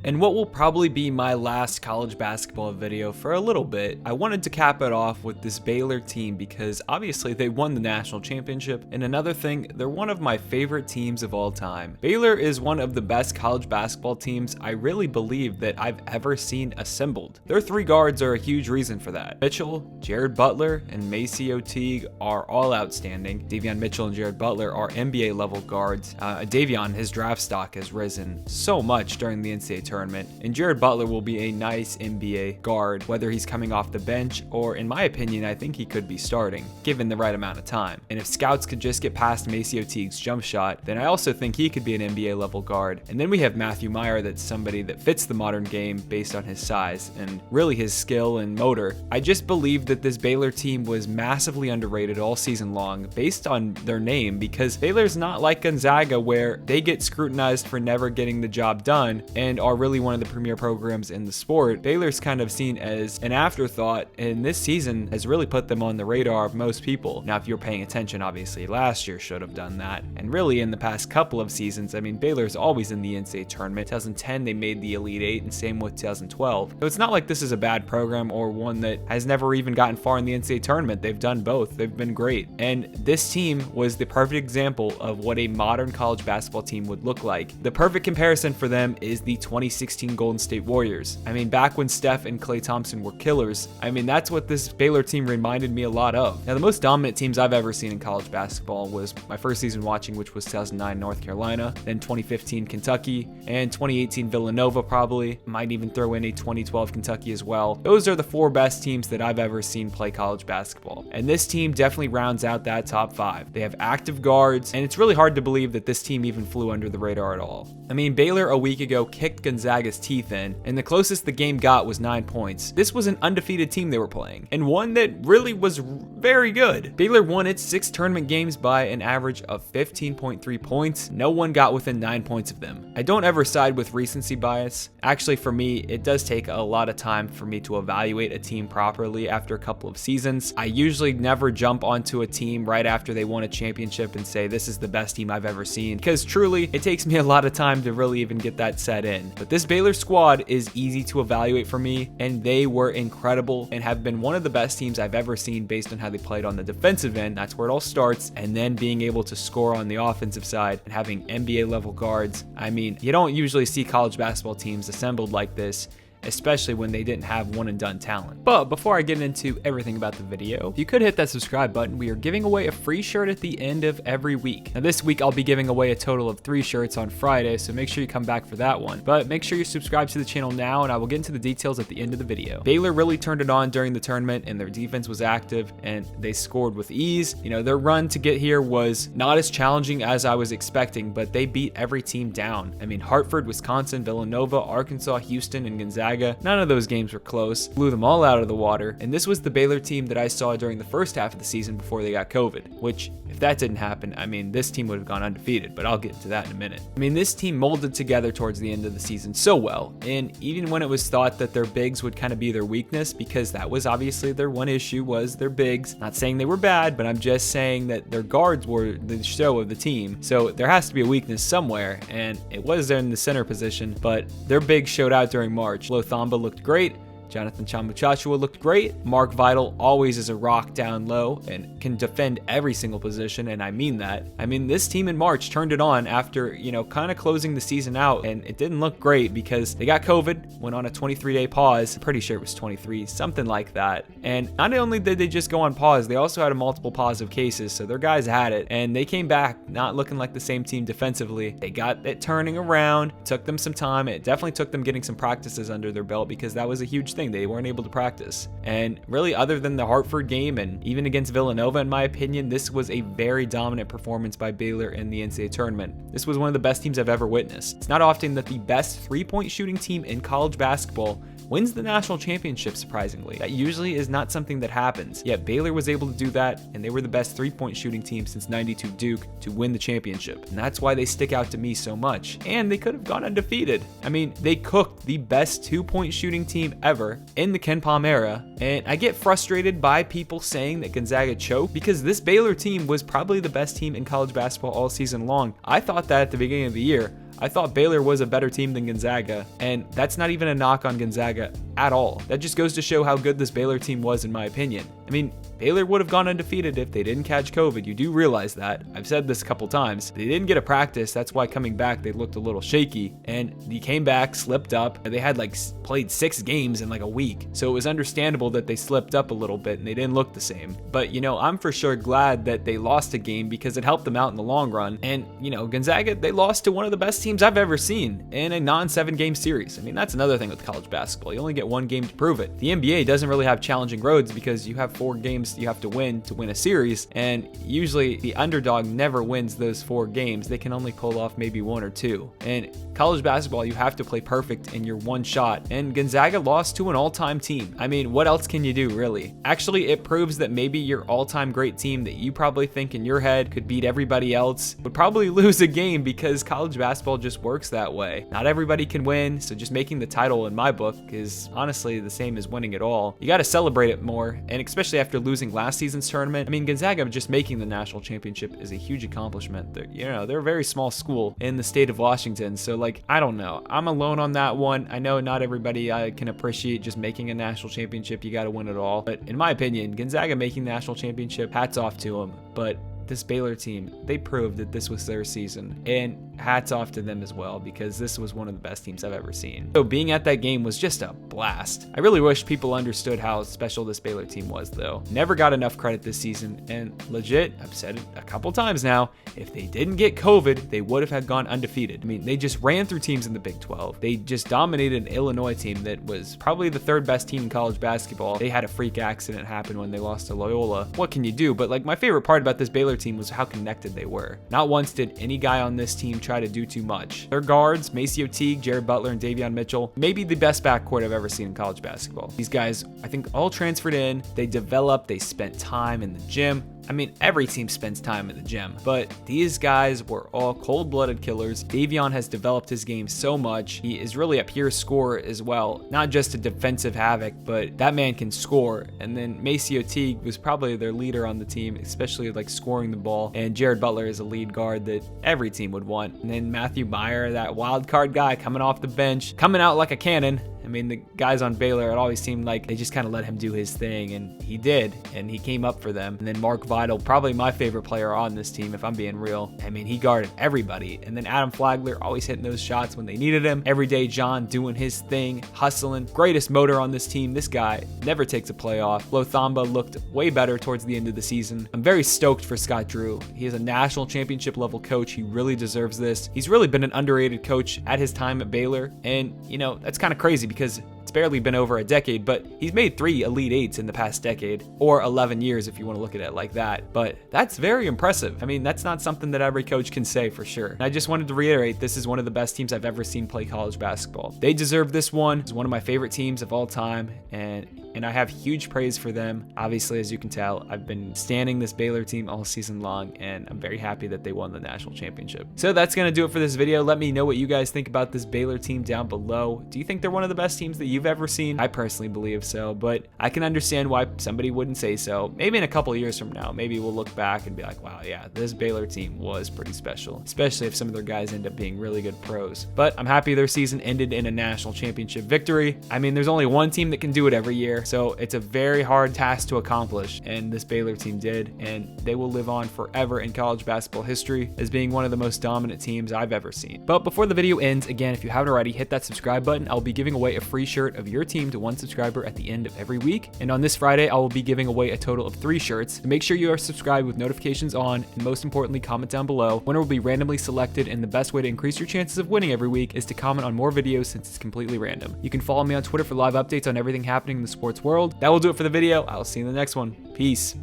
And what will probably be my last college basketball video for a little bit, I wanted to cap it off with this Baylor team because obviously they won the national championship, and another thing, they're one of my favorite teams of all time. Baylor is one of the best college basketball teams I really believe that I've ever seen assembled. Their three guards are a huge reason for that. Mitchell, Jared Butler, and Maceo Teague are all outstanding. Davion Mitchell and Jared Butler are NBA level guards. Davion, his draft stock has risen so much during the NCAA tournament, and Jared Butler will be a nice NBA guard, whether he's coming off the bench or, in my opinion, I think he could be starting, given the right amount of time. And if scouts could just get past Maceo Teague's jump shot, then I also think he could be an NBA level guard. And then we have Matthew Meyer, that's somebody that fits the modern game based on his size and really his skill and motor. I just believe that this Baylor team was massively underrated all season long based on their name, because Baylor's not like Gonzaga where they get scrutinized for never getting the job done and are really one of the premier programs in the sport. Baylor's kind of seen as an afterthought, and this season has really put them on the radar of most people. Now, if you're paying attention, obviously last year should have done that, and really in the past couple of seasons, I mean, Baylor's always in the NCAA tournament. 2010 they made the Elite Eight, and same with 2012. So it's not like this is a bad program or one that has never even gotten far in the NCAA tournament. They've done both. They've been great, and this team was the perfect example of what a modern college basketball team would look like. The perfect comparison for them is the 2016 Golden State Warriors. I mean, back when Steph and Klay Thompson were killers, I mean, that's what this Baylor team reminded me a lot of. Now, the most dominant teams I've ever seen in college basketball was my first season watching, which was 2009 North Carolina, then 2015 Kentucky, and 2018 Villanova probably. Might even throw in a 2012 Kentucky as well. Those are the four best teams that I've ever seen play college basketball. And this team definitely rounds out that top five. They have active guards, and it's really hard to believe that this team even flew under the radar at all. I mean, Baylor a week ago kicked Gonzaga's teeth in, and the closest the game got was 9 points. This was an undefeated team they were playing, and one that really was very good. Baylor won its 6 tournament games by an average of 15.3 points. No one got within 9 points of them. I don't ever side with recency bias. Actually, for me, it does take a lot of time for me to evaluate a team properly after a couple of seasons. I usually never jump onto a team right after they won a championship and say this is the best team I've ever seen, because truly, it takes me a lot of time to really even get that set in. But this Baylor squad is easy to evaluate for me, and they were incredible and have been one of the best teams I've ever seen based on how they played on the defensive end. That's where it all starts, and then being able to score on the offensive side and having NBA level guards. I mean, you don't usually see college basketball teams assembled like this, especially when they didn't have one and done talent. But before I get into everything about the video, if you could hit that subscribe button, we are giving away a free shirt at the end of every week. Now this week I'll be giving away a total of 3 shirts on Friday, so make sure you come back for that one. But make sure you subscribe to the channel now, and I will get into the details at the end of the video. Baylor really turned it on during the tournament, and their defense was active, and they scored with ease. You know, their run to get here was not as challenging as I was expecting, but they beat every team down. I mean, Hartford, Wisconsin, Villanova, Arkansas, Houston, and Gonzaga. None of those games were close, blew them all out of the water, and this was the Baylor team that I saw during the first half of the season before they got COVID, which, if that didn't happen, I mean, this team would have gone undefeated, but I'll get into that in a minute. I mean, this team molded together towards the end of the season so well, and even when it was thought that their bigs would kind of be their weakness, because that was obviously their one issue, was their bigs. Not saying they were bad, but I'm just saying that their guards were the show of the team, so there has to be a weakness somewhere, and it was in the center position, but their bigs showed out during March. Thamba looked great. Jonathan Chamuchachua looked great. Mark Vital always is a rock down low and can defend every single position, and I mean that. I mean, this team in March turned it on after, you know, kind of closing the season out, and it didn't look great because they got COVID, went on a 23-day pause. I'm pretty sure it was 23, something like that. And not only did they just go on pause, they also had multiple positive cases, so their guys had it, and they came back not looking like the same team defensively. They got it turning around. It took them some time. It definitely took them getting some practices under their belt, because that was a huge thing. They weren't able to practice. And really, other than the Hartford game and even against Villanova, in my opinion, this was a very dominant performance by Baylor in the NCAA tournament. This was one of the best teams I've ever witnessed. It's not often that the best three-point shooting team in college basketball wins the national championship, surprisingly. That usually is not something that happens, yet Baylor was able to do that, and they were the best three-point shooting team since '92 Duke to win the championship, and that's why they stick out to me so much. And they could have gone undefeated. I mean, they cooked the best two-point shooting team ever in the Ken Pom era, and I get frustrated by people saying that Gonzaga choked, because this Baylor team was probably the best team in college basketball all season long. I thought that at the beginning of the year. I thought Baylor was a better team than Gonzaga, and that's not even a knock on Gonzaga at all. That just goes to show how good this Baylor team was, in my opinion. I mean, Baylor would have gone undefeated if they didn't catch COVID. You do realize that. I've said this a couple times. They didn't get a practice. That's why coming back, they looked a little shaky. And he came back, slipped up. They had played 6 games in a week. So it was understandable that they slipped up a little bit and they didn't look the same. But, I'm for sure glad that they lost a game because it helped them out in the long run. And, Gonzaga, they lost to one of the best teams I've ever seen in a non-7 game series. I mean, that's another thing with college basketball. You only get 1 game to prove it. The NBA doesn't really have challenging roads because you have 4 games you have to win a series, and usually the underdog never wins those 4 games. They can only pull off maybe 1 or 2. And college basketball, you have to play perfect in your one shot, and Gonzaga lost to an all-time team. I mean, what else can you do, really? Actually, it proves that maybe your all-time great team that you probably think in your head could beat everybody else would probably lose a game, because college basketball just works that way. Not everybody can win, so just making the title in my book is honestly the same as winning it all. You got to celebrate it more, and especially after losing last season's tournament. I mean, Gonzaga just making the national championship is a huge accomplishment. They're a very small school in the state of Washington, so I don't know. I'm alone on that one. I know not everybody can appreciate just making a national championship. You got to win it all. But in my opinion, Gonzaga making the national championship, hats off to them. But this Baylor team, they proved that this was their season, and hats off to them as well, because this was one of the best teams I've ever seen. So being at that game was just a blast. I really wish people understood how special this Baylor team was, though. Never got enough credit this season, and legit, I've said it a couple times now, if they didn't get COVID, they would have gone undefeated. I mean, they just ran through teams in the Big 12. They just dominated an Illinois team that was probably the 3rd best team in college basketball. They had a freak accident happen when they lost to Loyola. What can you do? But my favorite part about this Baylor team was how connected they were. Not once did any guy on this team try to do too much. Their guards, Maceo Teague, Jared Butler, and Davion Mitchell, maybe the best backcourt I've ever seen in college basketball. These guys, I think, all transferred in, they developed, they spent time in the gym. I mean, every team spends time in the gym, but these guys were all cold-blooded killers. Davion has developed his game so much. He is really a pure scorer as well. Not just a defensive havoc, but that man can score. And then Maceo Teague was probably their leader on the team, especially scoring the ball. And Jared Butler is a lead guard that every team would want. And then Matthew Meyer, that wild card guy coming off the bench, coming out like a cannon. I mean, the guys on Baylor, it always seemed like they just kind of let him do his thing, and he did, and he came up for them. And then Mark Vidal, probably my favorite player on this team, if I'm being real. I mean, he guarded everybody. And then Adam Flagler, always hitting those shots when they needed him. Everyday John doing his thing, hustling. Greatest motor on this team. This guy never takes a play off. Lothamba looked way better towards the end of the season. I'm very stoked for Scott Drew. He is a national championship level coach. He really deserves this. He's really been an underrated coach at his time at Baylor. And, that's kind of crazy because it's barely been over a decade, but he's made 3 Elite Eights in the past decade, or 11 years if you want to look at it like that. But that's very impressive. I mean, that's not something that every coach can say for sure. And I just wanted to reiterate, this is one of the best teams I've ever seen play college basketball. They deserve this one. It's one of my favorite teams of all time, and I have huge praise for them. Obviously, as you can tell, I've been standing this Baylor team all season long, and I'm very happy that they won the national championship. So that's going to do it for this video. Let me know what you guys think about this Baylor team down below. Do you think they're one of the best teams that you've ever seen? I personally believe so, but I can understand why somebody wouldn't say so. Maybe in a couple of years from now, maybe we'll look back and be like, wow, yeah, this Baylor team was pretty special, especially if some of their guys end up being really good pros. But I'm happy their season ended in a national championship victory. I mean, there's only one team that can do it every year, so it's a very hard task to accomplish, and this Baylor team did, and they will live on forever in college basketball history as being one of the most dominant teams I've ever seen. But before the video ends, again, if you haven't already, hit that subscribe button. I'll be giving away a free shirt of your team to 1 subscriber at the end of every week, and on this Friday, I will be giving away a total of 3 shirts. So make sure you are subscribed with notifications on, and most importantly, comment down below. Winner will be randomly selected, and the best way to increase your chances of winning every week is to comment on more videos since it's completely random. You can follow me on Twitter for live updates on everything happening in the sports world. That will do it for the video. I'll see you in the next one. Peace.